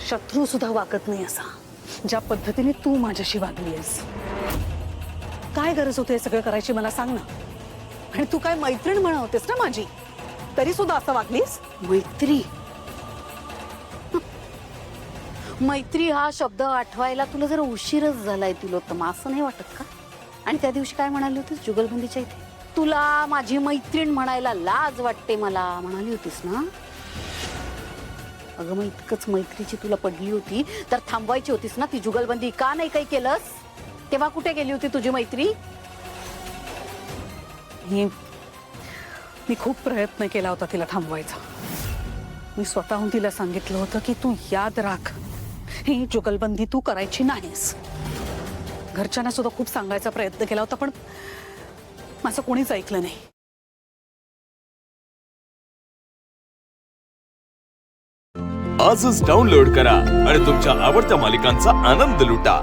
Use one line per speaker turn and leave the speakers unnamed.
शत्रू सुद्धा वागत नाही असा, ज्या पद्धतीने तू माझ्याशी वागलीस. काय गरज होती हे सगळं करायची मला सांग ना. आणि तू काय मैत्रीण म्हणवतेस ना माझी, तरी सुद्धा असं वागलीस. मैत्री, मैत्री हा शब्द आठवायला तुला जरा उशीरच झालाय तिलोत्तमा, असं नाही वाटत का? आणि त्या दिवशी काय म्हणाली होतीस जुगलबंदीच्या इथे, तुला माझी मैत्रीण म्हणायला लाज वाटते मला म्हणाली होतीस ना. अगं मग इतकंच मैत्रीची तुला पडली होती तर थांबवायची होतीस ना ती जुगलबंदी. का नाही काही केलंस? तेव्हा कुठे गेली होती तुझी मैत्री? मी खूप प्रयत्न केला होता तिला थांबवायचा. मी स्वतःहून तिला सांगितलं होतं की तू याद राख, ही जुगलबंदी तू करायची नाहीस. घरच्यांना सुद्धा खूप सांगायचा प्रयत्न केला होता, पण माझं कोणीच ऐकलं नाही.
आजच डाउनलोड करा आणि तुमच्या आवडत्या मालिकांचा आनंद लुटा.